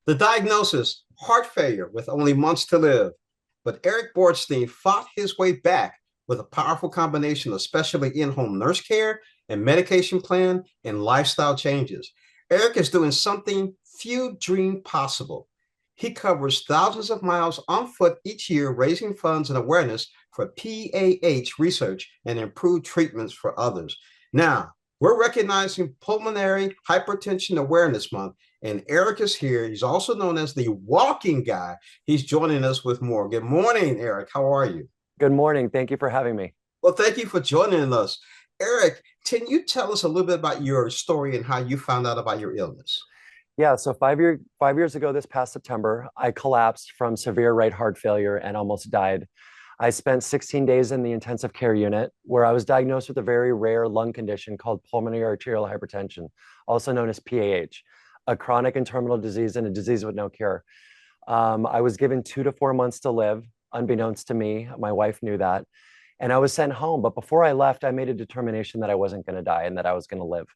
The diagnosis, heart failure with only months to live. But Eric Borstein fought his way back with a powerful combination of specially in-home nurse care and medication plan and lifestyle changes. Eric is doing something few dreamed possible. He covers thousands of miles on foot each year, raising funds and awareness for PAH research and improved treatments for others. Now, we're recognizing Pulmonary Hypertension Awareness Month, and Eric is here. He's also known as the walking guy. He's joining us with more. Good morning, Eric. How are you? Good morning. Thank you for having me. Well, thank you for joining us. Eric, can you tell us a little bit about your story and how you found out about your illness? Yeah, so 5 years ago this past September, I collapsed from severe right heart failure and almost died. I spent 16 days in the intensive care unit where I was diagnosed with a very rare lung condition called pulmonary arterial hypertension, also known as PAH, a chronic and terminal disease and a disease with no cure. I was given 2 to 4 months to live, unbeknownst to me. My wife knew that. And I was sent home. But before I left, I made a determination that I wasn't going to die and that I was going to live.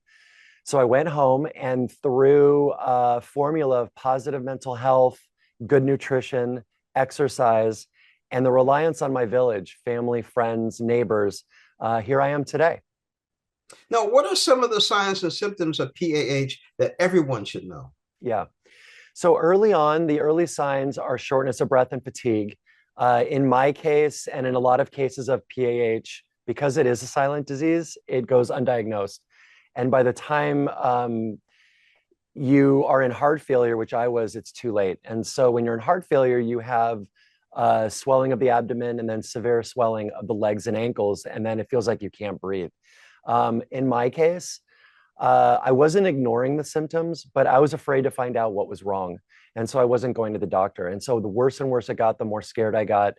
So I went home, and through a formula of positive mental health, good nutrition, exercise, and the reliance on my village, family, friends, neighbors, here I am today. Now, what are some of the signs and symptoms of PAH that everyone should know? Yeah. So early on, the early signs are shortness of breath and fatigue. In my case, and in a lot of cases of PAH, because it is a silent disease, it goes undiagnosed. And by the time you are in heart failure, which I was, it's too late. And so when you're in heart failure, you have swelling of the abdomen and then severe swelling of the legs and ankles. And then it feels like you can't breathe. In my case, I wasn't ignoring the symptoms, but I was afraid to find out what was wrong. And so I wasn't going to the doctor. And so the worse and worse it got, the more scared I got,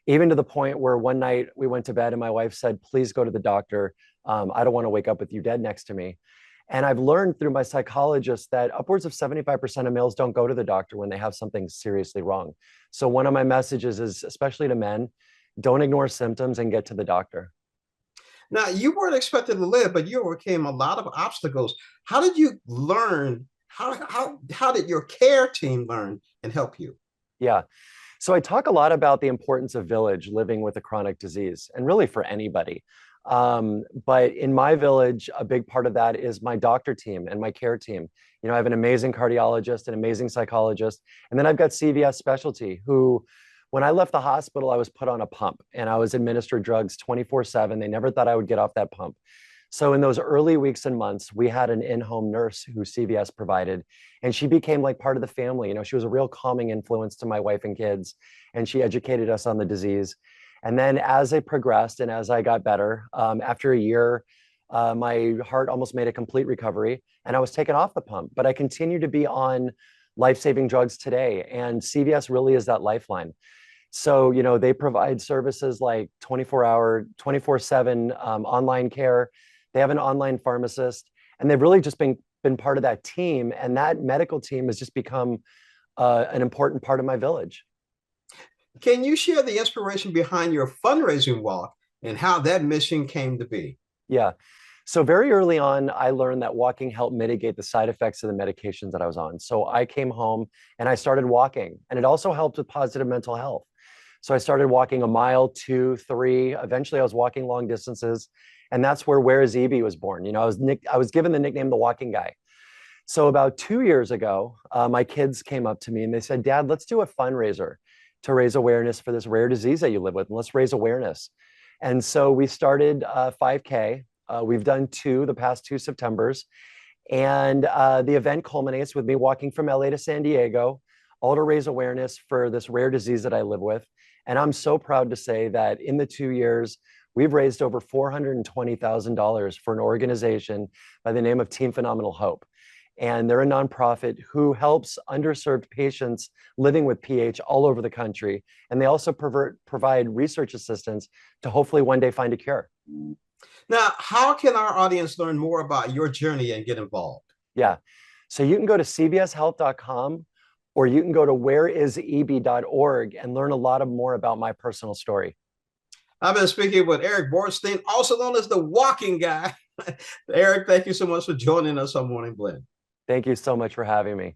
even to the point where one night we went to bed and my wife said, please go to the doctor. I don't want to wake up with you dead next to me. And I've learned through my psychologist that upwards of 75% of males don't go to the doctor when they have something seriously wrong. So one of my messages is, especially to men, don't ignore symptoms and get to the doctor. Now, you weren't expected to live, but you overcame a lot of obstacles. How did you learn? How did your care team learn and help you? Yeah. So I talk a lot about the importance of village living with a chronic disease, and really for anybody. But in my village, a big part of that is my doctor team and my care team. I have an amazing cardiologist, an amazing psychologist, and then I've got CVS specialty who, when I left the hospital, I was put on a pump and I was administered drugs 24/7. They never thought I would get off that pump. So in those early weeks and months, we had an in-home nurse who CVS provided, and she became like part of the family. She was a real calming influence to my wife and kids, and she educated us on the disease. And then as it progressed and as I got better, after a year, my heart almost made a complete recovery and I was taken off the pump, but I continue to be on life-saving drugs today. And CVS really is that lifeline. So, they provide services like 24-hour, 24/7 online care. They have an online pharmacist, and they've really just been part of that team. And that medical team has just become an important part of my village. Can you share the inspiration behind your fundraising walk and how that mission came to be? Yeah. So very early on, I learned that walking helped mitigate the side effects of the medications that I was on. So I came home and I started walking, and it also helped with positive mental health. So I started walking a mile, 2, 3. Eventually, I was walking long distances, and that's where is EB was born. I was given the nickname the walking guy. So about 2 years ago, my kids came up to me and they said, "Dad, let's do a fundraiser to raise awareness for this rare disease that you live with, and let's raise awareness." And so we started 5K. We've done the past 2 Septembers. And the event culminates with me walking from LA to San Diego, all to raise awareness for this rare disease that I live with. And I'm so proud to say that in the 2 years, we've raised over $420,000 for an organization by the name of Team Phenomenal Hope. And they're a nonprofit who helps underserved patients living with PH all over the country. And they also provide research assistance to hopefully one day find a cure. Now, how can our audience learn more about your journey and get involved? Yeah. So you can go to cvshealth.com, or you can go to whereiseb.org and learn a lot more about my personal story. I've been speaking with Eric Borstein, also known as the walking guy. Eric, thank you so much for joining us on Morning Blend. Thank you so much for having me.